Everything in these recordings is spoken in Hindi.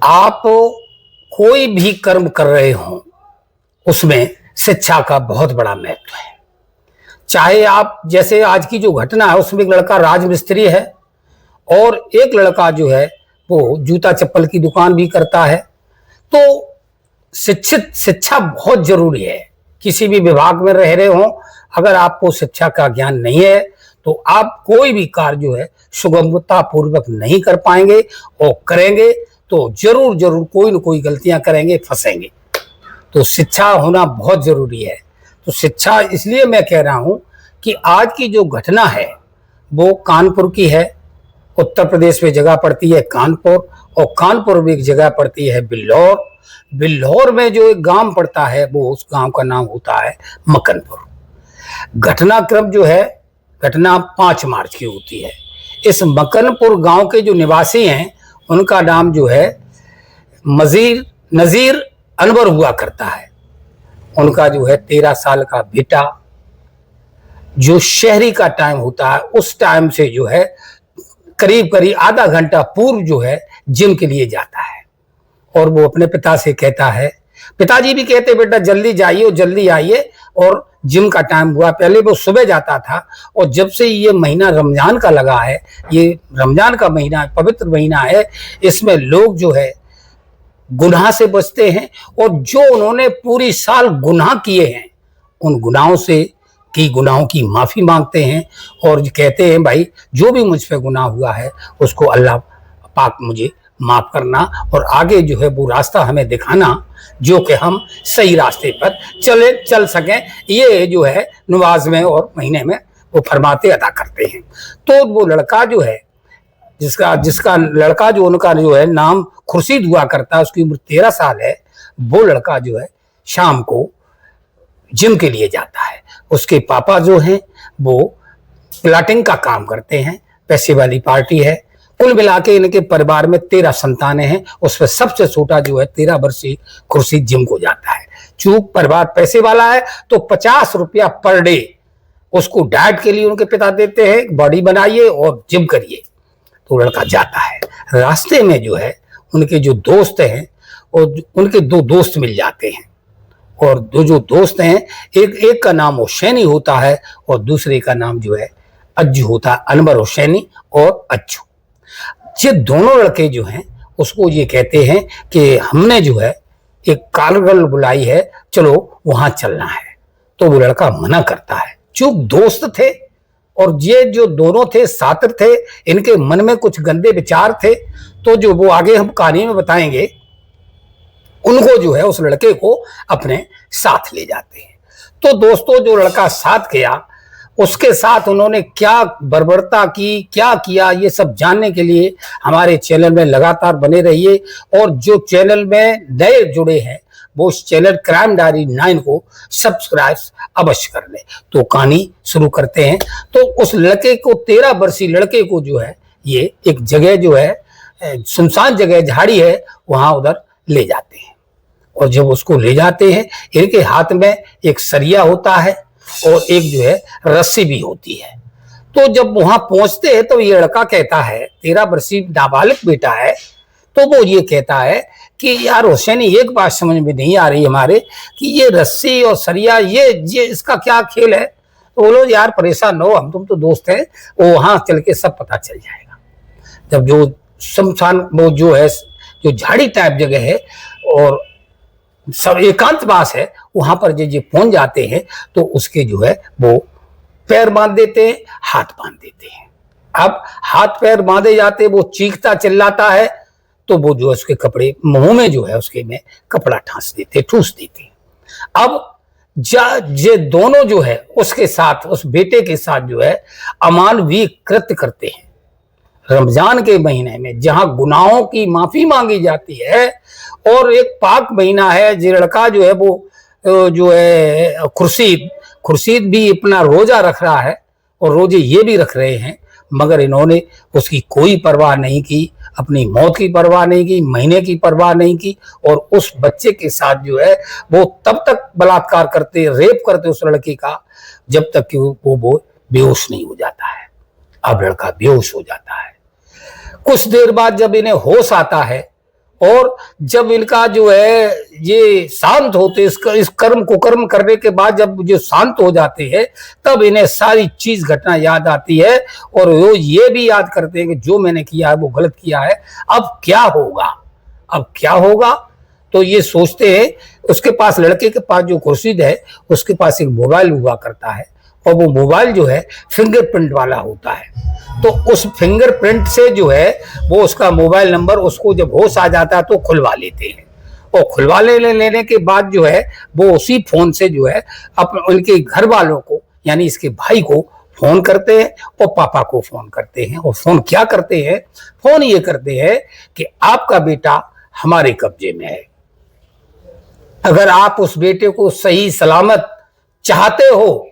आप कोई भी कर्म कर रहे हो उसमें शिक्षा का बहुत बड़ा महत्व है। चाहे आप जैसे आज की जो घटना है उसमें एक लड़का राजमिस्त्री है और एक लड़का जो है वो जूता चप्पल की दुकान भी करता है। तो शिक्षा बहुत जरूरी है। किसी भी विभाग में रह रहे हो, अगर आपको शिक्षा का ज्ञान नहीं है तो आप कोई भी कार्य जो है सुगमता पूर्वक नहीं कर पाएंगे, और करेंगे तो जरूर जरूर कोई न कोई गलतियां करेंगे, फंसेंगे। तो शिक्षा होना बहुत जरूरी है। तो शिक्षा इसलिए मैं कह रहा हूं कि आज की जो घटना है वो कानपुर की है। उत्तर प्रदेश में जगह पड़ती है कानपुर, और कानपुर में एक जगह पड़ती है बिल्लौर। बिल्लौर में जो एक गांव पड़ता है वो उस गांव का नाम होता है मकनपुर। घटनाक्रम जो है, घटना 5 मार्च की होती है। इस मकनपुर गांव के जो निवासी हैं उनका नाम जो है नजीर अनवर हुआ करता है। उनका जो है 13 साल का बेटा, जो शहरी का टाइम होता है उस टाइम से जो है करीब करीब आधा घंटा पूर्व जो है जिम के लिए जाता है। और वो अपने पिता से कहता है, पिताजी भी कहते बेटा जल्दी जाइए और जल्दी आइए, और जिम का टाइम हुआ। पहले वो सुबह जाता था, और जब से ये महीना रमजान का लगा है, ये रमजान का महीना पवित्र महीना है, इसमें लोग जो है गुनाह से बचते हैं, और जो उन्होंने पूरी साल गुनाह किए हैं उन गुनाहों की माफी मांगते हैं, और कहते हैं भाई जो भी मुझ पे गुनाह हुआ है उसको अल्लाह पाक मुझे माफ करना, और आगे जो है वो रास्ता हमें दिखाना जो कि हम सही रास्ते पर चल सकें। ये जो है नमाज में और महीने में वो फरमाते अदा करते हैं। तो वो लड़का जो है जिसका लड़का जो उनका जो है नाम खुर्शीद हुआ करता है, उसकी उम्र 13 साल है। वो लड़का जो है शाम को जिम के लिए जाता है। उसके पापा जो हैं वो प्लाटिंग का काम करते हैं, पैसे वाली पार्टी है। कुल मिला के इनके परिवार में 13 संतानें हैं, उसमें सबसे छोटा जो है 13 वर्षीय खुर्शीद जिम को जाता है। चूंकि परिवार पैसे वाला है तो 50 रुपया पर डे उसको डाइट के लिए उनके पिता देते हैं, बॉडी बनाइए और जिम करिए। तो लड़का जाता है। रास्ते में जो है उनके जो दोस्त हैं और उनके 2 दोस्त मिल जाते हैं, और जो दोस्त हैं एक का नाम हुसैनी होता है और दूसरे का नाम जो है अज्जू होता है, अनवर हुसैनी और अज्जू। ये दोनों लड़के जो हैं उसको ये कहते हैं कि हमने जो है एक कारगल बुलाई है, चलो वहां चलना है। तो वो लड़का मना करता है। चूंकि दोस्त थे और ये जो दोनों थे छात्र थे, इनके मन में कुछ गंदे विचार थे, तो जो वो आगे हम कहानी में बताएंगे, उनको जो है उस लड़के को अपने साथ ले जाते हैं। तो दोस्तों जो लड़का साथ गया उसके साथ उन्होंने क्या बर्बरता की, क्या किया, ये सब जानने के लिए हमारे चैनल में लगातार बने रहिए। और जो चैनल में नए जुड़े हैं वो उस चैनल क्राइम डायरी 9 को सब्सक्राइब अवश्य कर लें। तो कहानी शुरू करते हैं। तो उस लड़के को 13 वर्षीय लड़के को जो है ये एक जगह जो है सुनसान जगह, झाड़ी है, वहां उधर ले जाते हैं। और जब उसको ले जाते हैं इनके हाथ में एक सरिया होता है और एक जो है रस्सी भी होती है। तो जब वहां पहुंचते हैं तो ये लड़का कहता है, 13 वर्षीय नाबालिग बेटा है, तो वो ये कहता है कि यार हुसैनी एक बात समझ में नहीं आ रही हमारे कि ये रस्सी और सरिया ये इसका क्या खेल है। तो बोलो यार परेशान हो, हम तुम तो दोस्त हैं, वो वहां चल के सब पता चल जाएगा। जब जो शमशान वो जो है जो झाड़ी टाइप जगह है और सब एकांतवास है, वहां पर जो पहुंच जाते हैं तो उसके जो है वो पैर बांध देते हैं, हाथ बांध देते हैं। अब हाथ पैर बांधे जाते, वो चीखता चिल्लाता है, तो वो जो है उसके कपड़े मुंह में जो है उसके में कपड़ा ठूस देते हैं। अब ये दोनों जो है उसके साथ, उस बेटे के साथ जो है अमानवीय कृत्य करते हैं। रमजान के महीने में जहां गुनाहों की माफी मांगी जाती है, और एक पाक महीना है, जो लड़का जो है वो जो है खुर्शीद भी अपना रोजा रख रहा है और रोजे ये भी रख रहे हैं, मगर इन्होंने उसकी कोई परवाह नहीं की, अपनी मौत की परवाह नहीं की, महीने की परवाह नहीं की, और उस बच्चे के साथ जो है वो तब तक बलात्कार करते, रेप करते उस लड़की का, जब तक कि वो बेहोश नहीं हो जाता है। अब लड़का बेहोश हो जाता है। कुछ देर बाद जब इन्हें होश आता है, और जब इनका जो है ये शांत होते, इस कर्म को कर्म करने के बाद जब जो शांत हो जाते हैं, तब इन्हें सारी चीज घटना याद आती है और वो ये भी याद करते हैं कि जो मैंने किया है वो गलत किया है, अब क्या होगा, अब क्या होगा। तो ये सोचते हैं। उसके पास, लड़के के पास जो खुर्शीद है, उसके पास एक मोबाइल हुआ करता है और वो मोबाइल जो है फिंगरप्रिंट वाला होता है। तो उस फिंगरप्रिंट से जो है वो उसका मोबाइल नंबर उसको जब होश आ जाता है तो खुलवा लेते हैं। और खुलवा लेने के बाद जो है वो उसी फोन से जो है उनके घर वालों को, यानी इसके भाई को फोन करते हैं और पापा को फोन करते हैं। और फोन क्या करते हैं, फोन ये करते हैं कि आपका बेटा हमारे कब्जे में है, अगर आप उस बेटे को सही सलामत चाहते हो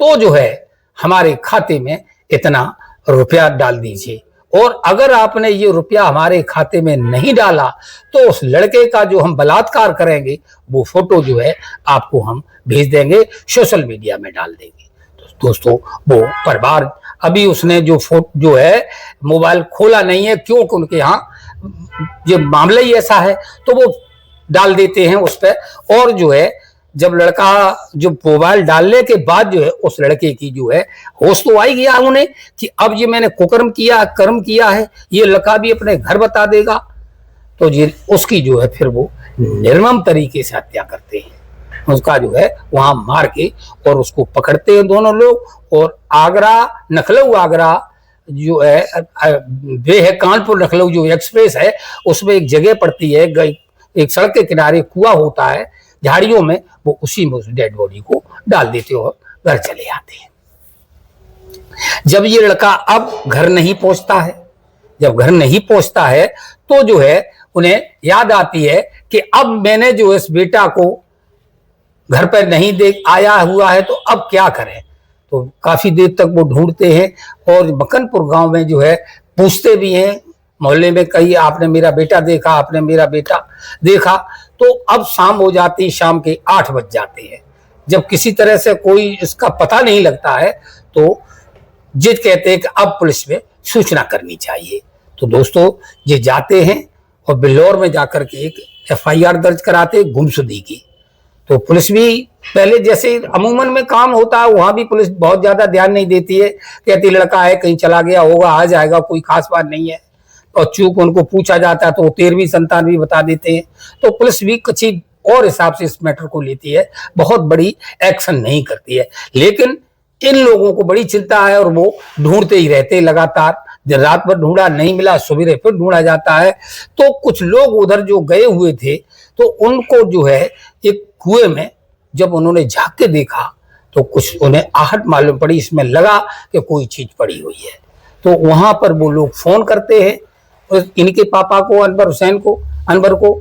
तो जो है हमारे खाते में इतना रुपया डाल दीजिए, और अगर आपने ये रुपया हमारे खाते में नहीं डाला तो उस लड़के का जो हम बलात्कार करेंगे वो फोटो जो है आपको हम भेज देंगे, सोशल मीडिया में डाल देंगे। तो दोस्तों वो परिवार, अभी उसने जो है मोबाइल खोला नहीं है, क्योंकि उनके यहाँ ये मामला ही ऐसा है, तो वो डाल देते हैं उस पर। और जो है जब लड़का जो मोबाइल डालने के बाद जो है उस लड़के की जो है होश तो आई गया उन्हें कि अब ये मैंने कुकर्म किया, कर्म किया है, ये लड़का भी अपने घर बता देगा। तो ये उसकी जो है फिर वो निर्मम तरीके से हत्या करते हैं, उसका जो है वहां मार के और उसको पकड़ते हैं दोनों लोग। और आगरा लखनऊ आगरा जो है वे है कानपुर लखनऊ जो एक्सप्रेस है, उसमें एक जगह पड़ती है, एक सड़क के किनारे कुआं होता है झाड़ियों में, वो उसी में उस डेड बॉडी को डाल देते और घर चले आते हैं। जब ये लड़का अब घर नहीं पहुंचता है, जब घर नहीं पहुंचता है तो जो है उन्हें याद आती है कि अब मैंने जो इस बेटा को घर पर नहीं देख आया हुआ है तो अब क्या करें। तो काफी देर तक वो ढूंढते हैं और मकनपुर गांव में जो है पूछते भी हैं, मोहल्ले में कहीं आपने मेरा बेटा देखा, आपने मेरा बेटा देखा। तो अब शाम हो जाती, शाम के 8 बज जाते हैं। जब किसी तरह से कोई इसका पता नहीं लगता है तो जिद कहते हैं कि अब पुलिस में सूचना करनी चाहिए। तो दोस्तों ये जाते हैं और बिल्लौर में जाकर के एक FIR दर्ज कराते गुमशुदगी की। तो पुलिस भी पहले जैसे अमूमन में काम होता है वहां भी पुलिस बहुत ज्यादा ध्यान नहीं देती है, कहती लड़का है कहीं चला गया होगा, आ जाएगा, कोई खास बात नहीं है। और चूंकि उनको पूछा जाता है तो वो 13वीं संतान भी बता देते हैं। तो पुलिस भी कुछ और हिसाब से इस मैटर को लेती है, बहुत बड़ी एक्शन नहीं करती है। लेकिन इन लोगों को बड़ी चिंता है और वो ढूंढते ही रहते लगातार। जब रात भर ढूंढा नहीं मिला, सुबह फिर ढूंढा जाता है। तो कुछ लोग उधर जो गए हुए थे तो उनको जो है एक कुएं में जब उन्होंने झांक के देखा तो कुछ उन्हें आहट मालूम पड़ी, इसमें लगा कि कोई चीज पड़ी हुई है। तो वहां पर वो लोग फोन करते हैं इनके पापा को, अनवर को,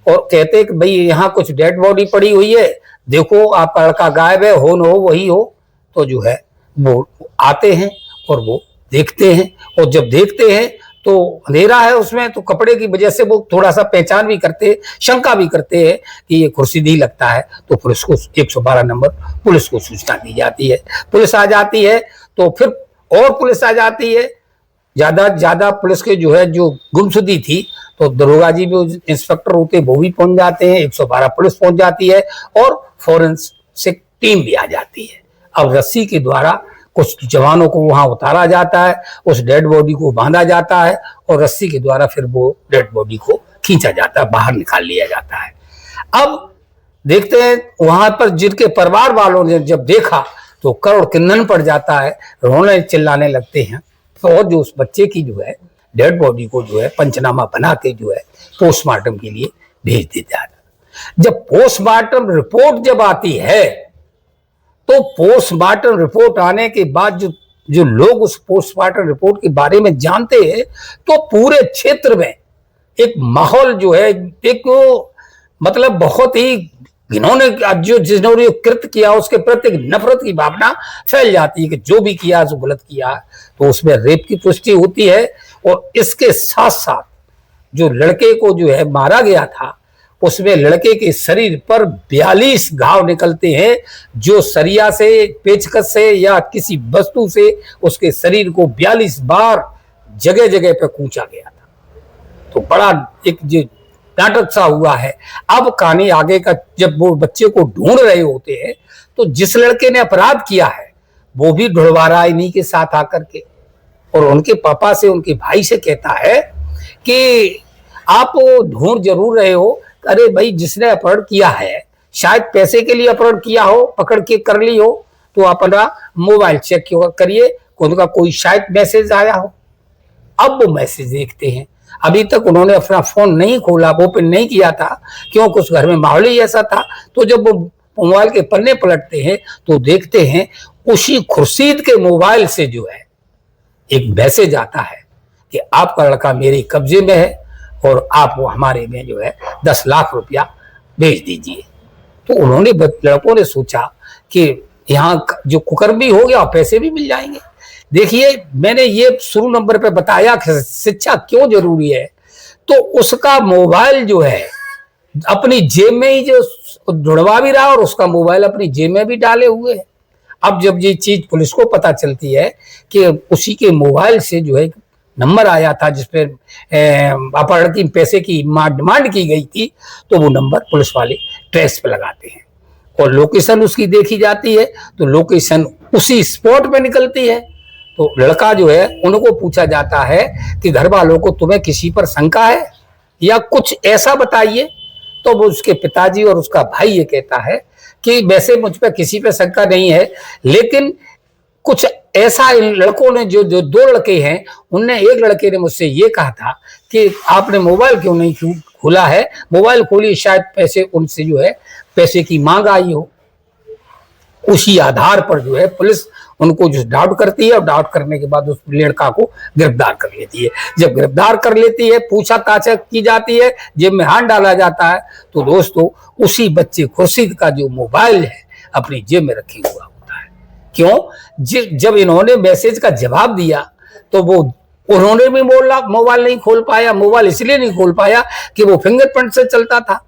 और कहते हैं कि भाई यहाँ कुछ डेड बॉडी पड़ी हुई है, देखो आपका लड़का गायब है, हो न हो वही हो। तो जो है वो आते हैं और वो देखते हैं, और जब देखते हैं तो अंधेरा है उसमें, तो कपड़े की वजह से वो थोड़ा सा पहचान भी करते, शंका भी करते हैं कि ये खुर्शीद ही लगता है। तो पुलिस को 112 नंबर पुलिस को सूचना दी जाती है। पुलिस आ जाती है तो फिर और पुलिस आ जाती है, ज्यादा पुलिस के जो है जो गुमशुदगी थी तो दरोगा जी भी, इंस्पेक्टर होते वो भी पहुंच जाते हैं, 112 पुलिस पहुंच जाती है और फोरेंसिक टीम भी आ जाती है। अब रस्सी के द्वारा कुछ जवानों को वहां उतारा जाता है, उस डेड बॉडी को बांधा जाता है और रस्सी के द्वारा फिर वो डेड बॉडी को खींचा जाता है, बाहर निकाल लिया जाता है। अब देखते हैं वहां पर जिनके परिवार वालों ने जब देखा तो करोड़ किन्नन पड़ जाता है, रोने चिल्लाने लगते हैं। तो और जो उस बच्चे की जो है डेड बॉडी को जो है पंचनामा बना के जो है पोस्टमार्टम के लिए भेज दिया जाता है। जब पोस्टमार्टम रिपोर्ट जब आती है तो पोस्टमार्टम रिपोर्ट आने के बाद जो लोग उस पोस्टमार्टम रिपोर्ट के बारे में जानते हैं तो पूरे क्षेत्र में एक माहौल जो है एक मतलब बहुत ही घिनौने जो जिन्होंने कृत्य किया उसके प्रति नफरत की भावना फैल जाती है कि जो भी किया जो गलत किया। तो उसमें रेप की पुष्टि होती है और इसके साथ साथ जो लड़के को जो है मारा गया था उसमें लड़के के शरीर पर 42 घाव निकलते हैं, जो सरिया से, पेचकस से या किसी वस्तु से उसके शरीर को 42 बार जगह जगह पर कूचा गया था। तो बड़ा एक जो नाटक सा हुआ है। अब कहानी आगे का, जब वो बच्चे को ढूंढ रहे होते हैं तो जिस लड़के ने अपराध किया है वो भी ढुलवा रहा है इन्हीं के साथ आकर के, और उनके पापा से, उनके भाई से कहता है कि आप ढूंढ जरूर रहे हो, अरे भाई जिसने अपहरण किया है शायद पैसे के लिए अपहरण किया हो, पकड़ के कर ली हो, तो अपना मोबाइल चेक करिए, उनका कोई शायद मैसेज आया हो। अब वो मैसेज देखते हैं, अभी तक उन्होंने अपना फोन नहीं खोला, ओपन नहीं किया था, क्योंकि उस घर में माहौल ही ऐसा था। तो जब वो मोबाइल के पन्ने पलटते हैं तो देखते हैं उसी खुर्शीद के मोबाइल से जो है एक मैसेज आता है कि आपका लड़का मेरे कब्जे में है और आप वो हमारे में जो है 10 लाख रुपया भेज दीजिए। तो उन्होंने, लड़कों ने सोचा कि यहाँ जो कुकर्मी हो गया और पैसे भी मिल जाएंगे। देखिए, मैंने ये शुरू नंबर पे बताया कि शिक्षा क्यों जरूरी है। तो उसका मोबाइल जो है अपनी जेब में ही जो ढूंढवा भी रहा और उसका मोबाइल अपनी जेब में भी डाले हुए है। अब जब ये चीज पुलिस को पता चलती है कि उसी के मोबाइल से जो है नंबर आया था जिसपे अपहरण की पैसे की डिमांड की गई थी, तो वो नंबर पुलिस वाले ट्रेस पे लगाते हैं और लोकेशन उसकी देखी जाती है, तो लोकेशन उसी स्पॉट पे निकलती है। तो लड़का जो है, उनको पूछा जाता है कि घर वालों को तुम्हें किसी पर शंका है या कुछ ऐसा बताइए। तो वो उसके पिताजी और उसका भाई ये कहता है कि वैसे मुझ पर किसी पे शंका नहीं है, लेकिन कुछ ऐसा इन लड़कों ने, जो 2 लड़के हैं, उनने, एक लड़के ने मुझसे ये कहा था कि आपने मोबाइल क्यों नहीं खोला है, मोबाइल खोलिए, शायद पैसे, उनसे जो है पैसे की मांग आई हो। उसी आधार पर जो है पुलिस उनको जो डाउट करती है और डाउट करने के बाद उस लड़का को गिरफ्तार कर लेती है। जब गिरफ्तार कर लेती है, पूछताछ की जाती है, जेब में हाथ डाला जाता है, तो दोस्तों उसी बच्चे खुर्शीद का जो मोबाइल है अपनी जेब में रखी हुआ होता है। क्यों? जब इन्होंने मैसेज का जवाब दिया तो वो, उन्होंने भी मोबाइल नहीं खोल पाया। मोबाइल इसलिए नहीं खोल पाया कि वो फिंगरप्रिंट से चलता था,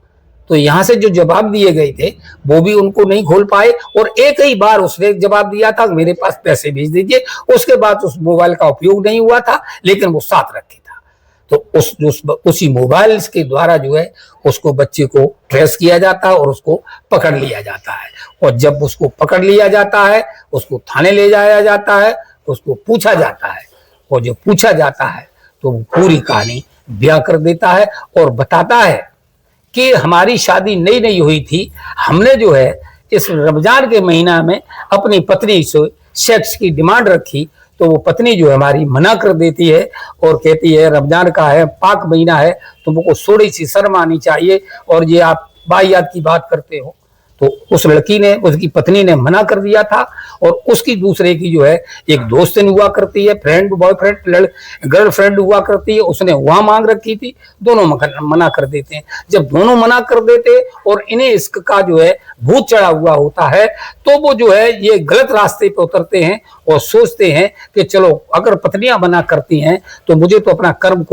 तो यहां से जो जवाब दिए गए थे वो भी उनको नहीं खोल पाए। और एक ही बार उसने जवाब दिया था, मेरे पास पैसे भेज दीजिए, उसके बाद उस मोबाइल का उपयोग नहीं हुआ था, लेकिन वो साथ रखे था। तो उसी मोबाइल के द्वारा जो है उसको, बच्चे को ट्रेस किया जाता है और उसको पकड़ लिया जाता है। और जब उसको पकड़ लिया जाता है, उसको थाने ले जाया जाता है, उसको पूछा जाता है, और जब पूछा जाता है तो वो पूरी कहानी बयां कर देता है और बताता है कि हमारी शादी नई नई हुई थी, हमने जो है इस रमजान के महीना में अपनी पत्नी से सेक्स की डिमांड रखी, तो वो पत्नी जो है हमारी मना कर देती है और कहती है रमजान का है, पाक महीना है, तुमको थोड़ी सी शर्म आनी चाहिए और ये आप वाहियात की बात करते हो। तो उस लड़की ने, उसकी पत्नी ने मना कर दिया था। और उसकी दूसरे की जो है एक दोस्त हुआ करती है, फ्रेंड, बॉयफ्रेंड, गर्लफ्रेंड हुआ करती है, उसने वहां मांग रखी थी, दोनों मना कर देते हैं। जब दोनों मना कर देते और इन्हें इश्क का जो है भूत चढ़ा हुआ होता है, तो वो जो है ये गलत रास्ते पे उतरते हैं और सोचते हैं कि चलो अगर पत्नियां मना करती हैं तो मुझे तो अपना कर्म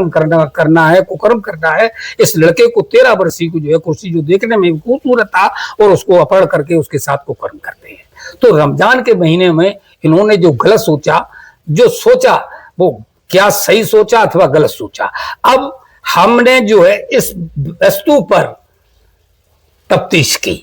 करना है, कुकर्म करना है। इस लड़के को 13 वर्षीय को जो है, कुर्सी जो देखने में खूबसूरत था, और उसको अपहरण करके उसके साथ कुकर्म करते हैं। तो रमजान के महीने में इन्होंने जो गलत सोचा, जो सोचा वो क्या सही सोचा अथवा गलत सोचा। अब हमने जो है इस वस्तु पर तफ्तीश की,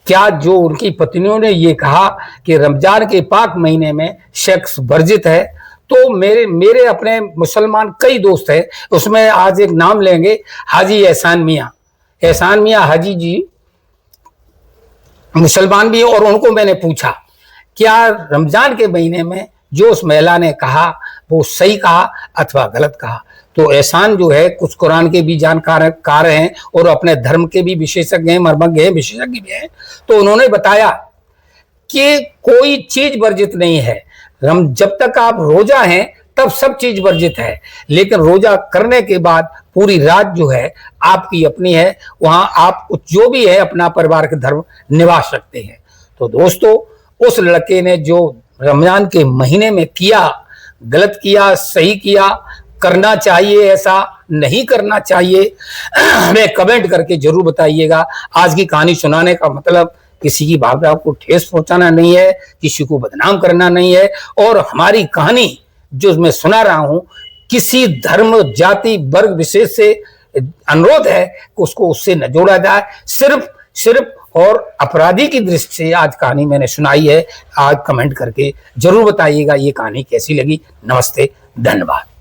क्या जो उनकी पत्नियों ने ये कहा कि रमजान के पाक महीने में सेक्स वर्जित है, तो मेरे अपने मुसलमान कई दोस्त हैं, उसमें आज एक नाम लेंगे, हाजी एहसान मियाँ हाजी जी मुसलमान भी, और उनको मैंने पूछा क्या रमजान के महीने में जो उस महिला ने कहा वो सही कहा अथवा गलत कहा। तो एहसान जो है कुछ कुरान के भी जानकार हैं और अपने धर्म के भी विशेषज्ञ हैं, मर्मज्ञ हैं, विशेषज्ञ भी हैं। तो उन्होंने बताया कि कोई चीज वर्जित नहीं है, जब तक आप रोजा हैं तब सब चीज वर्जित है, लेकिन रोजा करने के बाद पूरी रात जो है आपकी अपनी है, वहां आप जो भी है अपना परिवार के धर्म निभा सकते हैं। तो दोस्तों उस लड़के ने जो रमजान के महीने में किया, गलत किया, सही किया, करना चाहिए ऐसा नहीं करना चाहिए, हमें कमेंट करके जरूर बताइएगा। आज की कहानी सुनाने का मतलब किसी की भावना को ठेस पहुंचाना नहीं है, किसी को बदनाम करना नहीं है, और हमारी कहानी जो मैं सुना रहा हूं किसी धर्म, जाति, वर्ग विशेष से अनुरोध है कि उसको उससे न जोड़ा जाए। सिर्फ और अपराधी की दृष्टि से आज कहानी मैंने सुनाई है। आज कमेंट करके जरूर बताइएगा ये कहानी कैसी लगी। नमस्ते, धन्यवाद।